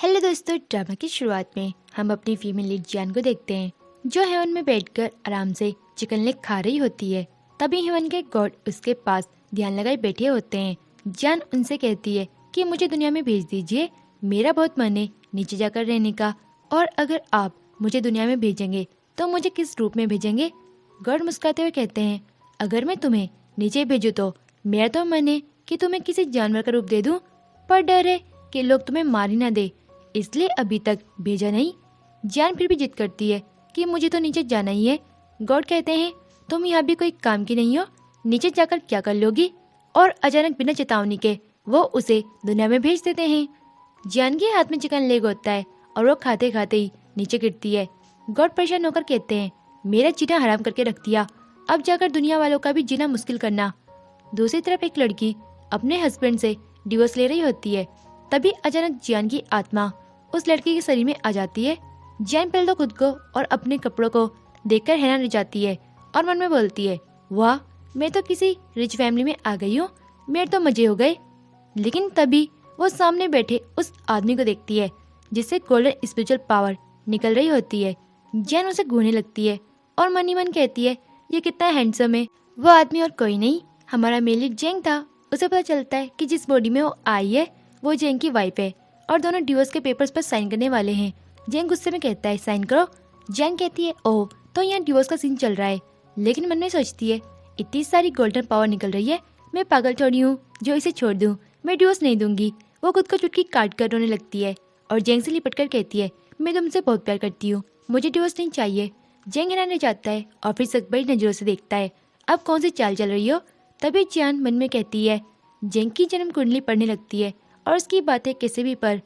Hello दोस्तों, drama की शुरुआत में हम अपनी फीमेल लीड जियान को देखते हैं जो हेवन में बैठकर आराम से चिकन लेग खा रही होती है। तभी हेवन के गॉड उसके पास ध्यान लगाए बैठे होते हैं। जियान उनसे कहती है कि मुझे दुनिया में भेज दीजिए, मेरा बहुत मन है नीचे जाकर रहने का, और अगर आप मुझे दुनिया में भेजेंगे तो मुझे किस रूप में भेजेंगे। गॉड मुस्कुराते हुए कहते हैं, अगर मैं तुम्हें नीचे भेजूँ तो मेरा तो मन है कि तुम्हें किसी जानवर का रूप दे दूँ, पर डर है कि लोग तुम्हें मार ही ना दे, इसलिए अभी तक भेजा नहीं। जियान फिर भी जिद करती है कि मुझे तो नीचे जाना ही है। गॉड कहते हैं, तुम यहाँ भी कोई काम की नहीं हो, नीचे जाकर क्या कर लोगी। और अचानक बिना चेतावनी के वो उसे दुनिया में भेज देते हैं। जियान के हाथ में चिकन लेग होता है और वो खाते खाते ही नीचे गिरती है। गॉड परेशान होकर कहते हैं, मेरा जीना हराम करके रख दिया, अब जाकर दुनिया वालों का भी जीना मुश्किल करना। दूसरी तरफ एक लड़की अपने हस्बैंड से डिवोर्स ले रही होती है। तभी अचानक जियान की आत्मा उस लड़की के शरीर में आ जाती है। जियान पहले तो खुद को और अपने कपड़ों को देखकर हैरान रह जाती है और मन में बोलती है, वाह, मैं तो किसी रिच फैमिली में आ गई हूँ, मेरे तो मजे हो गए। लेकिन तभी वो सामने बैठे उस आदमी को देखती है जिससे गोल्डन स्पिरिचुअल पावर निकल रही होती है। जियान उसे घूरने लगती है और मन ही मन कहती है, ये कितना हैंडसम है। वो आदमी और कोई नहीं, हमारा मेली जेंग था। उसे पता चलता है कि जिस बॉडी में वो आई है वो जेंग की वाइफ है और दोनों डिवोर्स के पेपर्स पर साइन करने वाले हैं। जेंग गुस्से में कहता है, साइन करो। जेंग कहती है, ओह, तो यहाँ डिवोर्स का सीन चल रहा है। लेकिन मन में सोचती है, इतनी सारी गोल्डन पावर निकल रही है, मैं पागल थोड़ी हूँ जो इसे छोड़ दूँ, मैं डिवोर्स नहीं दूंगी। वो खुद को चुटकी काट कर रोने लगती है और जेंग से लिपट कर कहती है, मैं तुमसे बहुत प्यार करती हूँ, मुझे डिवोर्स नहीं चाहिए। जेंग हैरान रह जाता है और फिर सकबड़ी नजरों से देखता है, अब कौन सी चाल चल रही हो। तभी जियान मन में कहती है, जेंग की जन्म कुंडली पढ़ने लगती है और उसकी बातें कैसे भी पर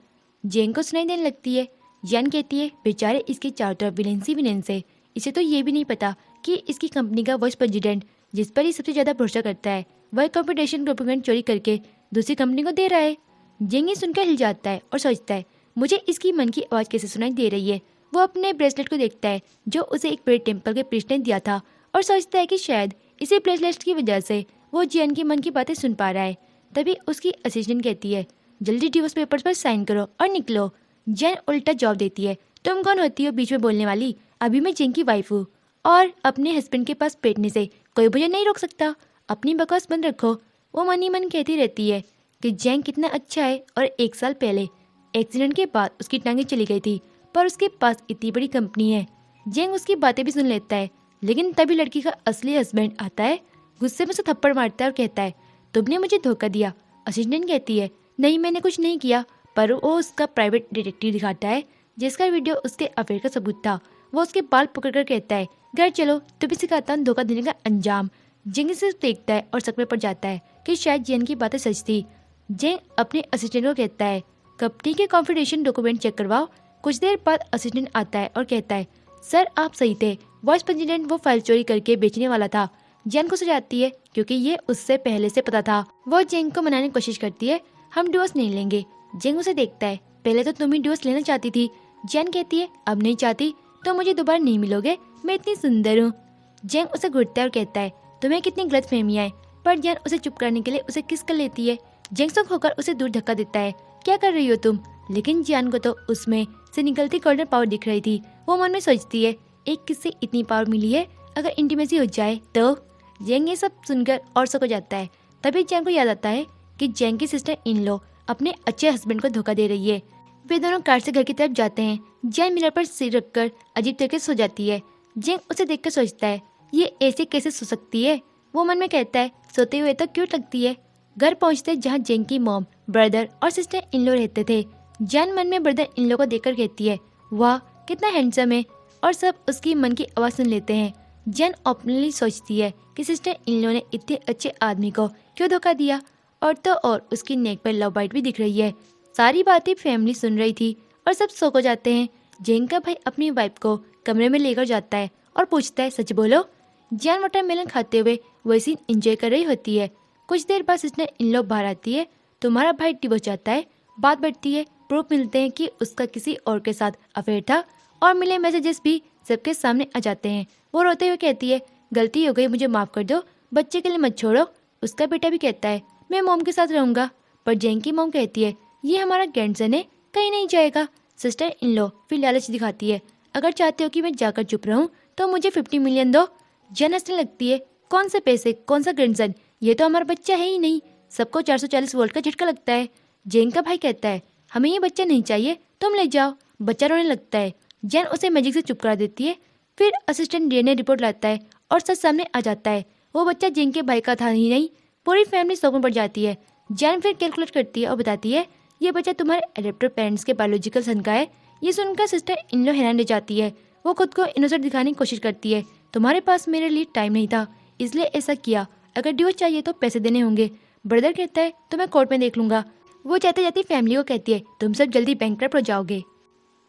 जेंग को सुनाई देने लगती है। जियान कहती है, बेचारे इसके चारों तरफ विलेंस है, इसे तो ये भी नहीं पता कि इसकी कंपनी का वाइस प्रेसिडेंट जिस पर ही सबसे ज्यादा भरोसा करता है वह कंपटीशन डॉक्यूमेंट चोरी करके दूसरी कंपनी को दे रहा है। जेंग ये सुनकर हिल जाता है और सोचता है, मुझे इसकी मन की आवाज कैसे सुनाई दे रही है। वो अपने ब्रेसलेट को देखता है जो उसे एक बड़े टेम्पल के प्रीस्ट ने दिया था और सोचता है कि शायद इसी ब्रेसलेट की वजह से वो जियान की मन की बातें सुन पा रहा है। तभी उसकी असिस्टेंट कहती है, जल्दी डिवोर्स पेपर्स पर साइन करो और निकलो। जियान उल्टा जवाब देती है, तुम कौन होती हो बीच में बोलने वाली, अभी मैं जेंग की वाइफ हूँ और अपने हस्बैंड के पास बैठने से कोई मुझे नहीं रोक सकता, अपनी बकवास बंद रखो। वो मन ही मन कहती रहती है कि जेंग कितना अच्छा है और 1 साल पहले एक्सीडेंट के बाद उसकी टांगें चली गई थी, पर उसके पास इतनी बड़ी कंपनी है। जेंग उसकी बातें भी सुन लेता है, लेकिन तभी लड़की का असली हस्बैंड आता है, गुस्से में उसे थप्पड़ मारता है और कहता है, तुमने मुझे धोखा दिया। असिस्टेंट कहती है, नहीं, मैंने कुछ नहीं किया, पर वो उसका प्राइवेट डिटेक्टिव दिखाता है जिसका वीडियो उसके अफेयर का सबूत था। वो उसके बाल पकड़कर कहता है, घर चलो, तुम्हें सिखाता हूं धोखा देने का अंजाम। जेंग से देखता है और शक में पड़ जाता है कि शायद जियान की बातें सच थी। जेंग अपने असिस्टेंट को कहता है, कंपनी के कॉन्फिडेंशियल डॉक्यूमेंट चेक करवाओ। कुछ देर बाद असिस्टेंट आता है और कहता है, सर आप सही थे, वाइस प्रेसिडेंट वो फाइल चोरी करके बेचने वाला था। जेंग को सजाती है क्योंकि ये उससे पहले से पता था। वो जेंग को मनाने की कोशिश करती है, हम डिवोर्स नहीं लेंगे। जेंग उसे देखता है, पहले तो तुम ही डिवोर्स लेना चाहती थी। जेन कहती है, अब नहीं चाहती तो मुझे दोबारा नहीं मिलोगे, मैं इतनी सुंदर हूँ। जेंग उसे घूरता है और कहता है, तुम्हें कितनी गलत फहमियाँ है। पर जेन उसे चुप करने के लिए उसे किस कर लेती है। जेंग शॉक होकर उसे दूर धक्का देता है, क्या कर रही हो तुम। लेकिन जियान को तो उसमें से निकलती गोल्डन पावर दिख रही थी। वो मन में सोचती है, एक किससे इतनी पावर मिली है, अगर इंटीमेसी हो जाए तो। जेंग ये सब सुनकर और शॉक हो जाता है। तभी जेंग को याद आता है कि जेंग की सिस्टर इन लो अपने अच्छे हस्बैंड को धोखा दे रही है। वे दोनों कार से घर की तरफ जाते हैं। जेंग मिरर पर सिर रखकर अजीब तरीके से सो जाती है। जेंग उसे देखकर सोचता है, ये ऐसे कैसे सो सकती है। वो मन में कहता है, सोते हुए तो क्यूट लगती है। घर पहुंचते जहाँ जेंग की मॉम, ब्रदर और सिस्टर इन लो रहते थे। जेंग मन में ब्रदर इन लो को देखकर कहती है, वाह कितना हैंडसम है, और सब उसकी मन की आवाज़ सुन लेते हैं। जेंग ओपनली सोचती है कि सिस्टर इन लो ने इतने अच्छे आदमी को क्यों धोखा दिया। और तो और उसकी नेक पर लव बाइट भी दिख रही है। सारी बातें फैमिली सुन रही थी और सब सो को जाते हैं। जेंग का भाई अपनी वाइफ को कमरे में लेकर जाता है और पूछता है, सच बोलो। जियान वाटरमेलन खाते हुए वही सीन एंजॉय कर रही होती है। कुछ देर बाद सिस्टर इन लोग बाहर आती है, तुम्हारा भाई डिवोर्स जाता है। बात बढ़ती है, प्रूफ मिलते हैं कि उसका किसी और के साथ अफेयर था और मिले मैसेजेस भी सबके सामने आ जाते हैं। वो रोते हुए कहती है, गलती हो गई, मुझे माफ कर दो, बच्चे के लिए मत छोड़ो। उसका बेटा भी कहता है, मैं मॉम के साथ रहूंगा। पर जेंग की मॉम कहती है, ये हमारा ग्रैंडसन है, कहीं नहीं जाएगा। सिस्टर इन लो फिर लालच दिखाती है, अगर चाहते हो कि मैं जाकर चुप रहूं तो मुझे 50 मिलियन दो। जैन हंसने लगती है, कौन से पैसे, कौन सा ग्रैंडसन, ये तो हमारा बच्चा है ही नहीं, सबको 440 वोल्ट का झटका लगता है। जैन का भाई कहता है, हमें ये बच्चा नहीं चाहिए, तुम ले जाओ। बच्चा रोने लगता है। जैन उसे मैजिक से चुप करा देती है। फिर असिस्टेंट डीएनए रिपोर्ट लाता है और सच सामने आ जाता है, वो बच्चा जैन के भाई का था ही नहीं। पूरी फैमिली शौक में पड़ जाती है। जैन फिर कैलकुलेट करती है और बताती है, ये बच्चा तुम्हारे एडेप्टर पेरेंट्स के बायोलॉजिकल सन का है। ये सुनकर सिस्टर इनलो हैरान रह जाती है। वो खुद को इनोसेंट दिखाने की कोशिश करती है, तुम्हारे पास मेरे लिए टाइम नहीं था इसलिए ऐसा किया, अगर डिवोर्स चाहिए तो पैसे देने होंगे। ब्रदर कहता है, तो मैं कोर्ट में देख लूंगा। वो जाते जाती फैमिली को कहती है, तुम सब जल्दी बैंकक्रप्ट हो जाओगे।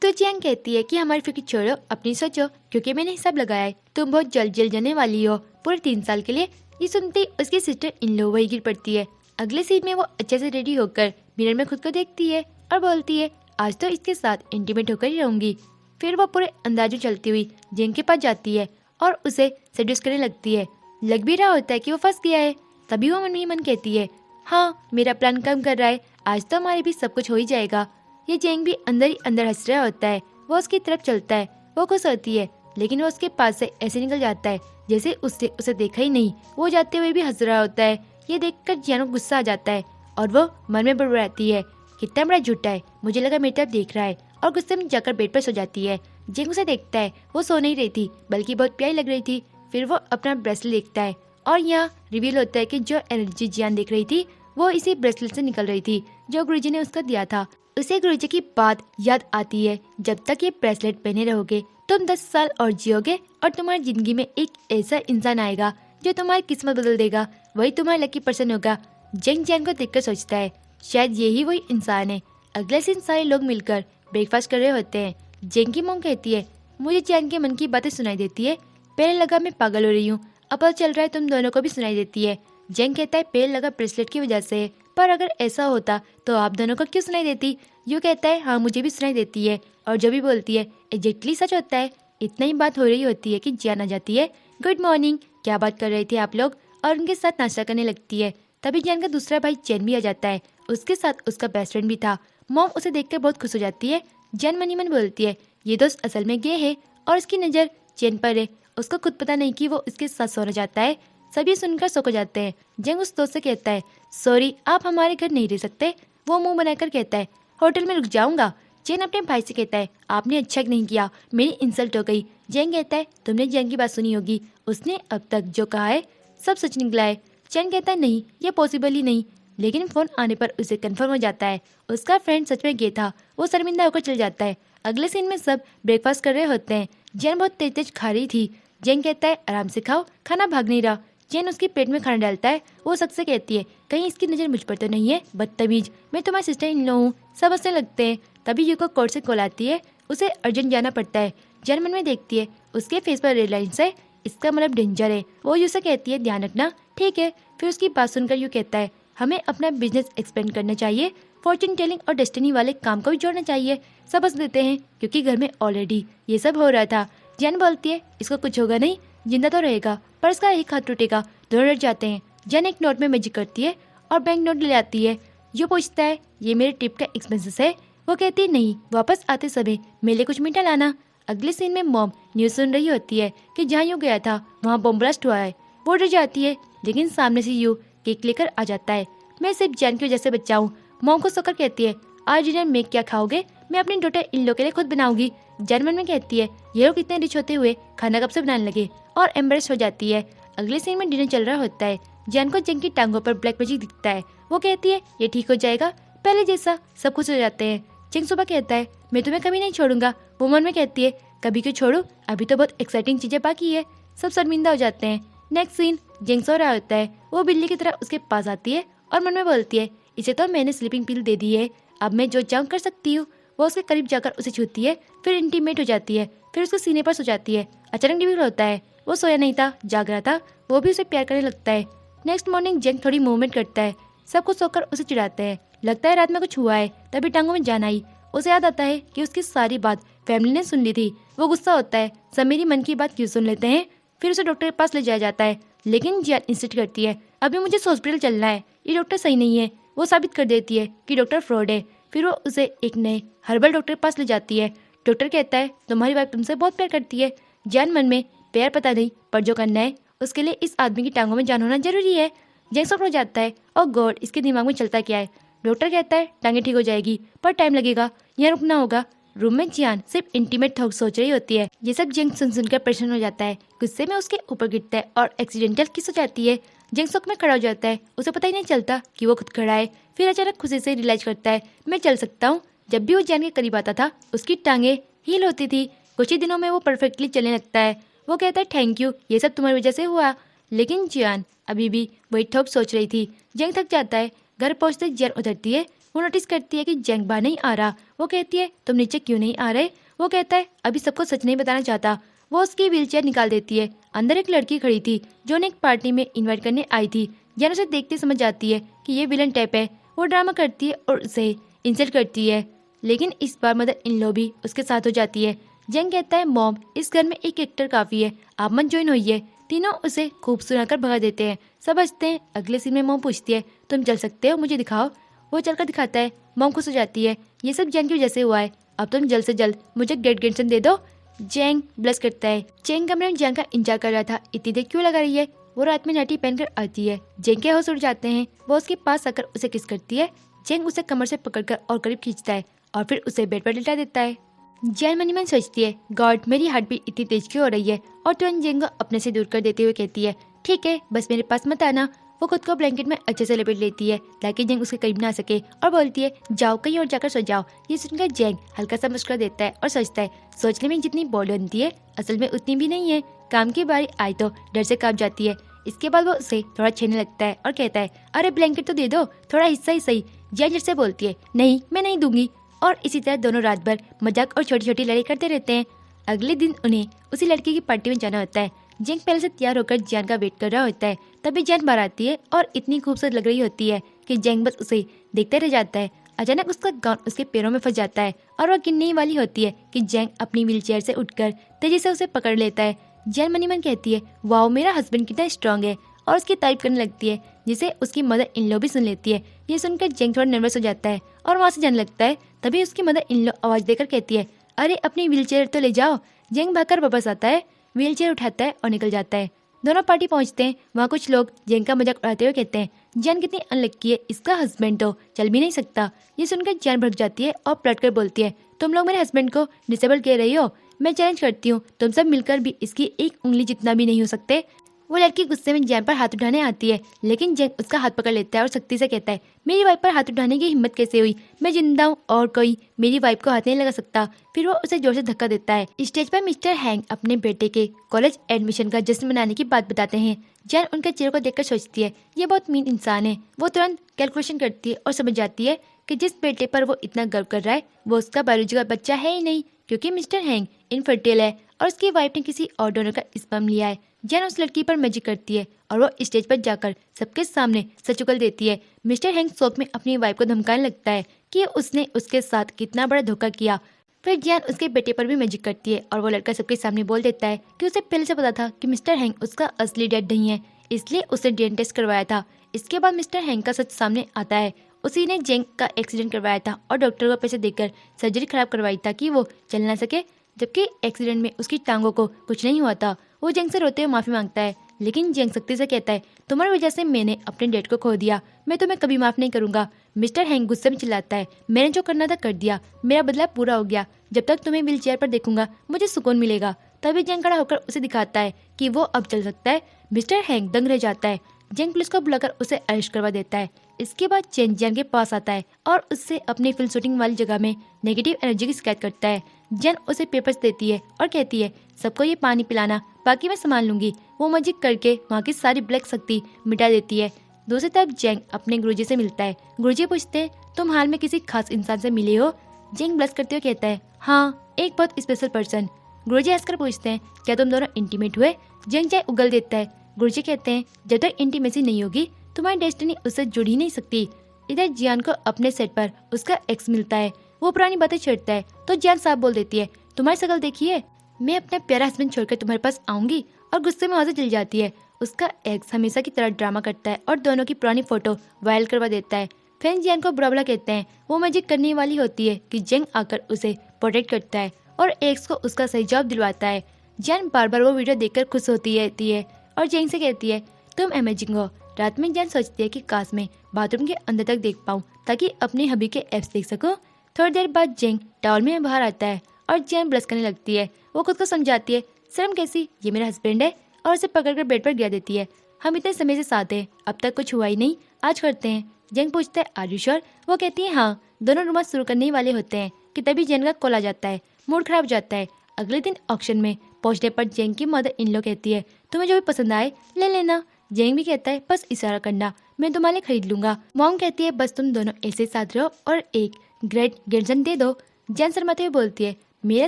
तो जियांग कहती है कि हमारी फिक्र छोड़ो, अपनी सोचो, क्योंकि मैंने हिसाब लगाया है, तुम बहुत जल्द जेल जाने वाली हो पूरे 3 साल के लिए। ये सुनते ही उसकी सिस्टर इन लो वही गिर पड़ती है। अगले सीन में वो अच्छे से रेडी होकर मिरर में खुद को देखती है और बोलती है, आज तो इसके साथ इंटीमेट होकर ही रहूंगी। फिर वो पूरे अंदाज में चलती हुई जियांग के पास जाती है और उसे सेड्यूस करने लगती है। लग भी रहा होता है कि वो फंस गया है। तभी वो मन में ही मन कहती है, हाँ मेरा प्लान काम कर रहा है, आज तो हमारे भी सब कुछ हो ही जाएगा। ये जियांग भी अंदर ही अंदर हंस रहा होता है। वो उसकी तरफ चलता है, वो खुश होती है, लेकिन वो उसके पास से ऐसे निकल जाता है जैसे उससे उसे देखा ही नहीं। वो जाते हुए भी हंस रहा होता है। ये देखकर जियांग को गुस्सा आ जाता है और वो मन में बड़बड़ाती है, कितना बड़ा झूठा है, मुझे लगा मेरी तरफ देख रहा है, और गुस्से में जाकर बेड पर सो जाती है। जियांग उसे देखता है, वो सो नहीं रही थी बल्कि बहुत प्यारी लग रही थी। फिर वो अपना ब्रेसलेट देखता है और यहाँ रिवील होता है कि जो एनर्जी जियांग देख रही थी वो इसी ब्रेसलेट से निकल रही थी जो गुरुजी ने उसका दिया था। उसे गुरुजी की बात याद आती है, जब तक ये ब्रेसलेट पहने रहोगे तुम 10 साल और जियोगे और तुम्हारी जिंदगी में एक ऐसा इंसान आएगा जो तुम्हारी किस्मत बदल देगा, वही तुम्हारा लकी पर्सन होगा। जियांग को देखकर सोचता है, शायद यही वही इंसान है। अगले दिन सारे लोग मिलकर ब्रेकफास्ट कर रहे होते हैं। जियांग की मॉम कहती है, मुझे जियांग के मन की बातें सुनाई देती है, पहले लगा मैं पागल हो रही हूँ, अब पता चल रहा है तुम दोनों को भी सुनाई देती है। जियांग कहता है, पहले लगा ब्रेसलेट की वजह से, पर अगर ऐसा होता तो आप दोनों को क्यों सुनाई देती। यू कहता है, हाँ मुझे भी सुनाई देती है, और जो भी बोलती है एग्जैक्टली सच होता है। इतना ही बात हो रही होती है कि जियान आ जाती है। गुड मॉर्निंग, क्या बात कर रहे थे आप लोग, और उनके साथ नाश्ता करने लगती है। तभी जियान का दूसरा भाई चैन भी आ जाता है, उसके साथ उसका बेस्ट फ्रेंड भी था। मॉम उसे देखकर बहुत खुश हो जाती है। जियान मनी मन बोलती है, ये दोस्त असल में गे है और उसकी नज़र चैन पर है, उसको खुद पता नहीं कि वो इसके साथ सोना चाहता है। सभी सुनकर सो को जाते हैं। जियांग उस दोस्त से कहता है, सॉरी आप हमारे घर नहीं रह सकते। वो मुंह बनाकर कहता है, होटल में रुक जाऊंगा। चैन अपने भाई से कहता है, आपने अच्छा नहीं किया, मेरी इंसल्ट हो गई। जियांग कहता है, तुमने जियांग की बात सुनी होगी, उसने अब तक जो कहा है सब सच निकला है। चैन कहता है, नहीं ये पॉसिबल ही नहीं। लेकिन फोन आने पर उसे कंफर्म हो जाता है, उसका फ्रेंड सच में गे था। वो शर्मिंदा होकर चल जाता है। अगले सीन में सब ब्रेकफास्ट कर रहे होते हैं। जैन बहुत तेज तेज खा रही थी। जैन कहता है, आराम से खाओ, खाना भाग नहीं रहा। जैन उसके पेट में खाना डालता है। वो शख्स से कहती है, कहीं इसकी नज़र मुझ पर तो नहीं है, बदतमीज, मैं तुम्हारी सिस्टर इन लो हूँ। सब हंसने लगते हैं। तभी यू को कोर्ट से कॉल आती है, उसे अर्जेंट जाना पड़ता है। जैन मन में देखती है, उसके फेस पर रेड लाइन्स है, इसका मतलब डेंजर है। वो यू से कहती है, ध्यान रखना, ठीक है। फिर उसकी बात सुनकर यू कहता है, हमें अपना बिजनेस एक्सपेंड करना चाहिए, फॉर्चून टेलिंग और डेस्टिनी वाले काम को भी जोड़ना चाहिए। सब हंस देते हैं क्योंकि घर में ऑलरेडी ये सब हो रहा था। जैन बोलती है, इसको कुछ होगा नहीं, जिंदा तो रहेगा, पर इसका एक हाथ टूटेगा। दोनों डर जाते हैं। जैन एक नोट में मैजिक करती है और बैंक नोट ले आती है। जो पूछता है, ये मेरे ट्रिप का एक्सपेंसेस है। वो कहती है, नहीं, वापस आते समय मेरे लिए कुछ मीठा लाना। अगले सीन में मॉम न्यूज़ सुन रही होती है कि जहाँ यू गया था वहाँ बम ब्लास्ट हुआ है। वो डर जाती है, लेकिन सामने से यू केक लेकर आ जाता है। मैं सिर्फ जैन की वजह से बचा हूँ। मॉम को सोकर कहती है, आज डिनर में क्या खाओगे? मैं अपनी डॉटर इन लोग के लिए खुद बनाऊंगी। जैन मन में कहती है, ये लोग इतने रिच होते हुए खाना कब से बनाने लगे, और एम्बरेस हो जाती है। अगले सीन में डिनर चल रहा होता है। जैन को जंग की टांगों पर ब्लैक मैजिक दिखता है। वो कहती है, ये ठीक हो जाएगा, पहले जैसा। सब खुश हो जाते हैं। जंग सुबह कहता है, मैं तुम्हें कभी नहीं छोड़ूंगा। वो मन में कहती है, कभी क्यों छोड़ू, अभी तो बहुत एक्साइटिंग चीजें बाकी है। सब शर्मिंदा हो जाते हैं। नेक्स्ट सीन, जंग सो रहा होता है। वो बिल्ली की तरह उसके पास आती है और मन में बोलती है, इसे तो मैंने स्लीपिंग पिल दे दी है, अब मैं जो चाहूँ कर सकती हूँ। वो उसके करीब जाकर उसे छूती है, फिर इंटीमेट हो जाती है, फिर उसके सीने पर सो जाती है। अचानक रिवील होता है, वो सोया नहीं था, जाग रहा था। वो भी उसे प्यार करने लगता है। नेक्स्ट मॉर्निंग जंग थोड़ी मूवमेंट करता है। सब कुछ सोकर उसे चिढ़ाते हैं। लगता है रात में कुछ हुआ है, तभी टांगों में जान आई। उसे याद आता है कि उसकी सारी बात फैमिली ने सुन ली थी। वो गुस्सा होता है, सब मेरी मन की बात क्यों सुन लेते हैं। फिर उसे डॉक्टर के पास ले जाया जाता है, लेकिन जियान इंसिस्ट करती है, अभी मुझे हॉस्पिटल चलना है, ये डॉक्टर सही नहीं है। वो साबित कर देती है कि डॉक्टर फ्रॉड है। फिर वो उसे एक नए हर्बल डॉक्टर के पास ले जाती है। डॉक्टर कहता है तुम्हारी वाइफ तुमसे बहुत प्यार करती है। जैन मन में प्यार पता नहीं, पर जो करना है उसके लिए इस आदमी की टांगों में जान होना जरूरी है। जैन शॉक हो जाता है और गॉड इसके दिमाग में चलता क्या है। डॉक्टर कहता है टांगे ठीक हो जाएगी पर टाइम लगेगा, यहाँ रुकना होगा। रूम में जियान सिर्फ इंटीमेट थॉट सोच रही होती है। ये सब जेंग सुन सुनकर परेशान हो जाता है, गुस्से में उसके ऊपर गिरता है और एक्सीडेंटल किस हो जाती है। जेंग शॉक में खड़ा हो जाता है, उसे पता ही नहीं चलता कि वो खुद खड़ा है। फिर अचानक खुशी से रियलाइज करता है मैं चल सकता हूँ। जब भी वो जैन के करीब आता था उसकी टांगे हील होती थी। कुछ ही दिनों में वो परफेक्टली चलने लगता है। वो कहता है थैंक यू, ये सब तुम्हारी वजह से हुआ। लेकिन जियान अभी भी वही ठोक सोच रही थी। जेंग थक जाता है। घर पहुंचते जियान उतरती है। वो नोटिस करती है कि जेंग बाहर नहीं आ रहा। वो कहती है तुम नीचे क्यों नहीं आ रहे। वो कहता है अभी सबको सच नहीं बताना चाहता। वो उसकी व्हीलचेयर निकाल देती है। अंदर एक लड़की खड़ी थी जो उन्हें एक पार्टी में इन्वाइट करने आई थी। जेन उसे देखते समझ जाती है कि ये विलन टाइप है। वो ड्रामा करती है और उसे इंसल्ट करती है, लेकिन इस बार मदर इन लॉ भी उसके साथ हो जाती है। जेंग कहता है मॉम इस घर में एक एक्टर काफी है, आप मत ज्वाइन होइए। तीनों उसे खूब सुनाकर भगा देते हैं। सब हंसते हैं। अगले सीन में मॉम पूछती है तुम चल सकते हो, मुझे दिखाओ। वो चलकर दिखाता है। मॉम खुश हो जाती है, ये सब जेंग की वजह से हुआ है, अब तुम जल्द से जल्द मुझे ग्रेट ग्रैंडसन दे दो। जेंग ब्लश करता है। जेंग कमरे में जेंग का इंतजार कर रहा था, इतनी देर क्यों लगा रही है। वो रात में नाटी पहनकर आती है। जेंग के होश उड़ जाते हैं। वो उसके पास आकर उसे किस करती है। जेंग उसे कमर से पकड़कर और करीब खींचता है और फिर उसे बेड पर लिटा देता है। जेन मनी मन सोचती है गॉड मेरी हार्ट बीट इतनी तेज क्यों हो रही है, और तुरंत जेंग को अपने से दूर कर देते हुए कहती है ठीक है बस मेरे पास मत आना। वो खुद को ब्लैंकेट में अच्छे से लपेट लेती है ताकि जेंग उसके करीब ना सके और बोलती है जाओ कहीं और जाकर सो जाओ। ये सुनकर जेंग हल्का सा मुस्कुरा देता है और सोचता है सोचने में जितनी बॉडी बनती है असल में उतनी भी नहीं है। काम की बारी आई तो डर से कांप जाती है। इसके बाद वो उसे थोड़ा छेड़ने लगता है और कहता है अरे ब्लैंकेट तो दे दो, थोड़ा हिस्सा ही सही। जेंग झट से बोलती है नहीं मैं नहीं दूंगी, और इसी तरह दोनों रात भर मजाक और छोटी छोटी लड़ाई करते रहते हैं। अगले दिन उन्हें उसी लड़की की पार्टी में जाना होता है। जेंग पहले से तैयार होकर जैन का वेट कर रहा होता है। तभी जैन बाहर आती है और इतनी खूबसूरत लग रही होती है कि जेंग बस उसे देखते रह जाता है। अचानक उसका गाउन उसके पैरों में फंस जाता है और वह गिरने ही वाली होती है कि जेंग अपनी व्हीलचेयर से उठकर तेजी से उसे पकड़ लेता है। जैन मनी मन कहती है वाओ मेरा हस्बैंड कितना स्ट्रांग है, और उसकी तारीफ करने लगती है जिसे उसकी मदर इन लॉ भी सुन लेती है। ये सुनकर जेंग थोड़ा नर्वस हो जाता है और वहाँ से जाने लगता है। तभी उसकी मदर इन लॉ आवाज देकर कहती है अरे अपनी व्हीलचेयर तो ले जाओ। जेंग भागकर वापस आता है, व्हीलचेयर उठाता है और निकल जाता है। दोनों पार्टी पहुंचते हैं। वहाँ कुछ लोग जेंग का मजाक उड़ाते हुए कहते हैं जैन कितनी अनलक्की है, इसका हस्बैंड तो चल भी नहीं सकता। ये सुनकर जैन भड़क जाती है और पलट कर बोलती है तुम लोग मेरे हस्बैंड को डिसेबल कह रही हो, मैं चैलेंज करती हूँ तुम सब मिलकर भी इसकी एक उंगली जितना भी नहीं हो सकते। वो लड़की गुस्से में जैन पर हाथ उठाने आती है, लेकिन जैन उसका हाथ पकड़ लेता है और सख्ती से कहता है मेरी वाइफ पर हाथ उठाने की हिम्मत कैसे हुई, मैं जिंदा हूँ और कोई मेरी वाइफ को हाथ नहीं लगा सकता। फिर वो उसे जोर से धक्का देता है। स्टेज पर मिस्टर हैंग अपने बेटे के कॉलेज एडमिशन का जश्न मनाने की बात बताते हैं। जैन उनके चेहरे को देखकर सोचती है ये बहुत मीन इंसान है। वो तुरंत कैलकुलेशन करती है और समझ जाती है कि जिस बेटे पर वो इतना गर्व कर रहा है वो उसका बायोलॉजिकल बच्चा है ही नहीं, क्योंकि मिस्टर हैंग इनफर्टाइल है और उसकी वाइफ ने किसी और डोनर का स्पर्म लिया है। जैन उस लड़की पर मैजिक करती है और वो स्टेज पर जाकर सबके सामने सच उगल देती है। मिस्टर हैंग शौक में अपनी वाइफ को धमकाने लगता है कि उसने उसके साथ कितना बड़ा धोखा किया। फिर जैन उसके बेटे पर भी मैजिक करती है और वो लड़का सबके सामने बोल देता है कि उसे पहले से पता था कि मिस्टर हैंग उसका असली डैड नहीं है, इसलिए उसे डीएनए टेस्ट करवाया था। इसके बाद मिस्टर हैंग का सच सामने आता है। उसी ने जेंग का एक्सीडेंट करवाया था और डॉक्टर को पैसे देकर सर्जरी खराब करवाई ताकि वो चल ना सके, जबकि एक्सीडेंट में उसकी टांगों को कुछ नहीं हुआ था। वो जेंग से रोते हुए माफी मांगता है, लेकिन जेंग सख्ती से कहता है तुम्हारी वजह से मैंने अपने डैड को खो दिया, मैं तुम्हें कभी माफ नहीं करूंगा। मिस्टर हैंग गुस्से में चिल्लाता है मैंने जो करना था कर दिया, मेरा बदला पूरा हो गया, जब तक तुम्हें व्हील चेयर पर देखूंगा मुझे सुकून मिलेगा। तभी जेंग खड़ा होकर उसे दिखाता है कि वो अब चल सकता है। मिस्टर हैंग दंग रह जाता है। जेंग पुलिस को बुलाकर उसे अरेस्ट करवा देता है। इसके बाद चेन जैन के पास आता है और उससे अपनी फिल्म शूटिंग वाली जगह में नेगेटिव एनर्जी की शिकायत करता है। जैन उसे पेपर्स देती है और कहती है सबको ये पानी पिलाना, बाकी मैं संभाल लूंगी। वो मैजिक करके वहाँ की सारी ब्लैक शक्ति मिटा देती है। दूसरी तरफ जेंग अपने गुरुजी से मिलता है। गुरुजी पूछते हैं तुम हाल में किसी खास इंसान से मिले हो। जेंग ब्लश करते हुए कहता है हाँ एक बहुत स्पेशल पर्सन। गुरुजी हंसकर पूछते हैं क्या तुम दोनों इंटीमेट हुए। जेंग चाय उगल देता है। गुरुजी कहते हैं जब तक इंटीमेसी नहीं होगी तुम्हारी डेस्टिनी उससे जुड़ ही नहीं सकती। इधर जियान को अपने सेट पर उसका एक्स मिलता है। वो पुरानी बातें छेड़ता है तो जियान साफ बोल देती है तुम्हारी शक्ल देखिए, मैं अपना प्यारा हस्बैंड छोड़कर तुम्हारे पास आऊंगी, और गुस्से में आवाज़ जल जाती है। उसका एक्स हमेशा की तरह ड्रामा करता है और दोनों की पुरानी फोटो वायरल करवा देता है। फैन जियान को बुरा भला कहते हैं। वो मैजिक करने वाली होती है कि जेंग आकर उसे प्रोटेक्ट करता है और एक्स को उसका सही जवाब दिलवाता है। जियान बार बार वो वीडियो देखकर खुश होती रहती है और जेंग से कहती है तुम अमेजिंग हो। रात में जियान सोचती है कि काश मैं बाथरूम के अंदर तक देख पाऊँ ताकि अपने हबी के एप्स देख सकूँ। थोड़ी देर बाद जेंग टॉवल में बाहर आता है और जियान ब्लश करने लगती है। वो खुद को समझाती है शर्म कैसी, ये मेरा हस्बैंड है, और उसे पकड़कर बेड पर गिरा देती है। हम इतने समय से साथ हैं, अब तक कुछ हुआ ही नहीं, आज करते हैं। जेंग पूछता है आर यू श्योर? वो कहती है हाँ। दोनों रोमांस शुरू करने ही वाले होते हैं कि तभी जेंग का कॉल आ जाता है। मूड खराब हो जाता है। अगले दिन ऑक्शन में पहुंचने पर जेंग की मदर इन लॉ कहती है तुम्हें जो भी पसंद आए ले लेना। जेंग भी कहता है बस इशारा करना, मैं तुम्हारे लिए खरीद लूंगा। मॉम कहती है बस तुम दोनों ऐसे साथ रहो और एक ग्रेट गर्जन दे दो। जेंग शर्माते हुए बोलती है मेरा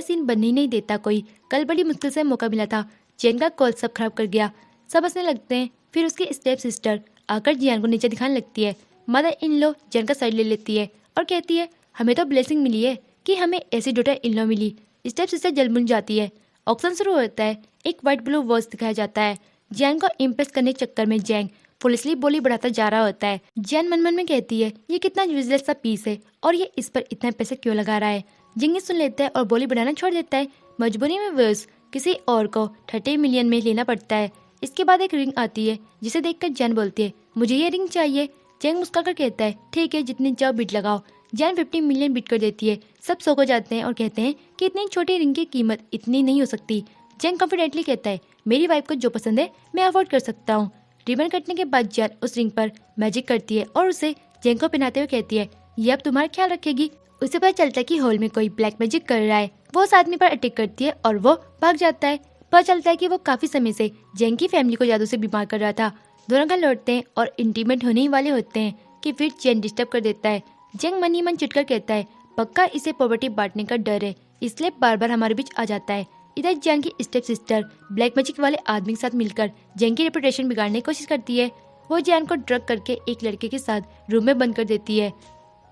सीन बनने ही नहीं देता कोई, कल बड़ी मुश्किल से मौका मिला था। जेंग का कॉल सब खराब कर गया। सब हंसने लगते हैं। फिर उसकी स्टेप सिस्टर आकर जियान को नीचे दिखाने लगती है। मदर इन लॉ जेंग का साइड ले लेती है और कहती है हमें तो ब्लेसिंग मिली है कि हमें ऐसी डॉटर इन लॉ मिली। स्टेप सिस्टर जलमुन जाती है। ऑक्शन शुरू होता है। एक व्हाइट ब्लू वॉच दिखाया जाता है। जियान को इम्प्रेस करने के चक्कर में जेंग पुलिसली बोली बढ़ाता जा रहा होता है। जियान मन मन में कहती है ये कितना यूजलेस सा पीस है और ये इस पर इतना पैसे क्यों लगा रहा है। जिंग सुन लेता है और बोली बढ़ाना छोड़ देता है। मजबूरी में वर्स किसी और को 30 मिलियन में लेना पड़ता है। इसके बाद एक रिंग आती है जिसे देखकर जैन बोलती है मुझे ये रिंग चाहिए। जेंग मुस्कुराकर कहता है ठीक है जितनी चाहो बिट लगाओ। जैन 50 मिलियन बिट कर देती है। सब सो को जाते हैं और कहते हैं कि इतनी छोटी रिंग की कीमत इतनी नहीं हो सकती। जेंग कॉन्फिडेंटली कहता है मेरी वाइफ को जो पसंद है मैं अफोर्ड कर सकता हूँ। रिबन कटने के बाद जैन उस रिंग पर मैजिक करती है और उसे जेंग को पहनाते हुए कहती है ये अब तुम्हारा ख्याल रखेगी। उसे पता चलता है कि हॉल में कोई ब्लैक मैजिक कर रहा है। वो उस आदमी पर अटैक करती है और वो भाग जाता है। पता चलता है कि वो काफी समय से जेंग की फैमिली को जादू से बीमार कर रहा था। दोनों घर लौटते हैं और इंटीमेट होने ही वाले होते हैं कि फिर जेन डिस्टर्ब कर देता है। जेंग मन ही मन चिढ़कर कहता है पक्का इसे प्रॉपर्टी बांटने का डर है इसलिए बार बार हमारे बीच आ जाता है। इधर जेन की स्टेप सिस्टर ब्लैक मैजिक वाले आदमी के साथ मिलकर जेन की रेपुटेशन बिगाड़ने की कोशिश करती है। वो जेन को ड्रग करके एक लड़के के साथ रूम में बंद कर देती है,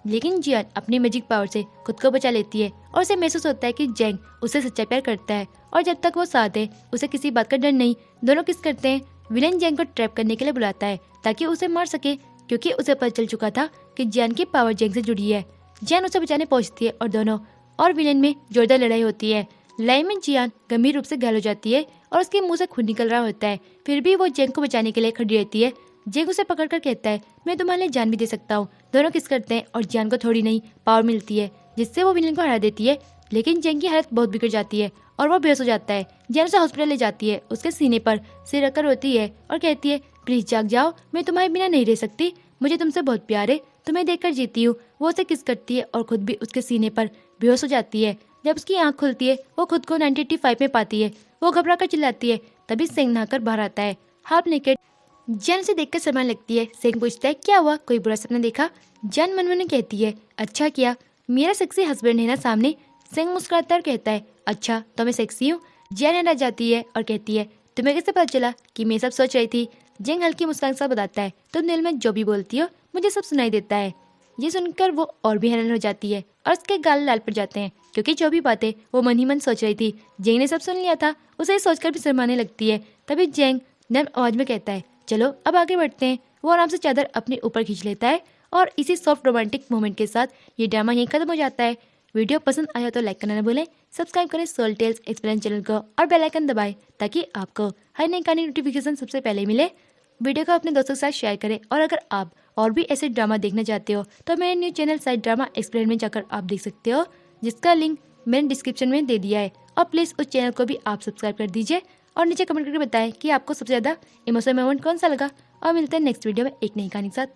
लेकिन जियान अपनी मैजिक पावर से खुद को बचा लेती है और उसे महसूस होता है कि जेंग उसे सच्चा प्यार करता है और जब तक वो साथ है उसे किसी बात का डर नहीं। दोनों किस करते हैं। विलेन जेंग को ट्रैप करने के लिए बुलाता है ताकि उसे मार सके क्योंकि उसे पता चल चुका था कि जियान की पावर जेंग से जुड़ी है। जियान उसे बचाने पहुंचती है और दोनों और विलेन में जोरदार लड़ाई होती है। लड़ाई में जियान गंभीर रूप से घायल हो जाती है और उसके मुंह से खून निकल रहा होता है। फिर भी वो जेंग को बचाने के लिए खड़ी रहती है। जेंग उसे पकड़कर कहता है मैं तुम्हारे लिए जान भी दे सकता हूँ। दोनों किस करते हैं और जियान को थोड़ी नई पावर मिलती है जिससे वो विलेन को हरा देती है, लेकिन जेंग की हालत बहुत बिगड़ जाती है और वो बेहोश हो जाता है। जियान उसे हॉस्पिटल ले जाती है। उसके सीने पर सिर रखकर रोती है और कहती है प्लीज जाग जाओ, मैं तुम्हारे बिना नहीं रह सकती, मुझे तुमसे बहुत प्यार है, तुम्हें देखकर जीती हूँ। वो उसे किस करती है और खुद भी उसके सीने पर बेहोश हो जाती है। जब उसकी आंख खुलती है वो खुद को 1985 में पाती है। वो घबरा कर चिल्लाती है। तभी सेंग नहाकर बाहर आता है हाफ नेकेड। जैन उसे देखकर शर्माने लगती है। सेंग पूछता है क्या हुआ, कोई बुरा सपना देखा? जैन मन में कहती है अच्छा किया, मेरा सेक्सी हस्बैंड है ना सामने। सेंग मुस्कुराता है और कहता है अच्छा तो मैं सेक्सी हूँ? जैन रह जाती है और कहती है तुम्हें कैसे पता चला कि मैं सब सोच रही थी? जेंग हल्की मुस्कान सा बताता है तुम दिल में जो भी बोलती हो मुझे सब सुनाई देता है। ये सुनकर वो और भी हैरान हो जाती है और उसके गाल लाल पड़ जाते हैं क्योंकि जो भी बातें वो मन ही मन सोच रही थी जेंग ने सब सुन लिया था। उसे सोचकर भी शर्माने लगती है। तभी जेंग नर्म आवाज में कहता है चलो अब आगे बढ़ते हैं। वो आराम से चादर अपने ऊपर खींच लेता है और इसी सॉफ्ट रोमांटिक मोमेंट के साथ ये ड्रामा यहीं खत्म हो जाता है। वीडियो पसंद आया तो लाइक करना न भूलें, सब्सक्राइब करें सोल टेल्स एक्सप्लेन चैनल को और बेल आइकन दबाएं ताकि आपको हर नई कहानी नोटिफिकेशन सबसे पहले मिले। वीडियो को अपने दोस्तों के साथ शेयर करें और अगर आप और भी ऐसे ड्रामा देखना चाहते हो तो मेरे new channel side drama explain में जाकर आप देख सकते हो, जिसका लिंक मैंने डिस्क्रिप्शन में दे दिया है। और प्लीज़ उस चैनल को भी आप सब्सक्राइब कर दीजिए और नीचे कमेंट करके बताएं कि आपको सबसे ज़्यादा इमोशनल मोमेंट कौन सा लगा। और मिलते हैं नेक्स्ट वीडियो में एक नई कहानी के साथ।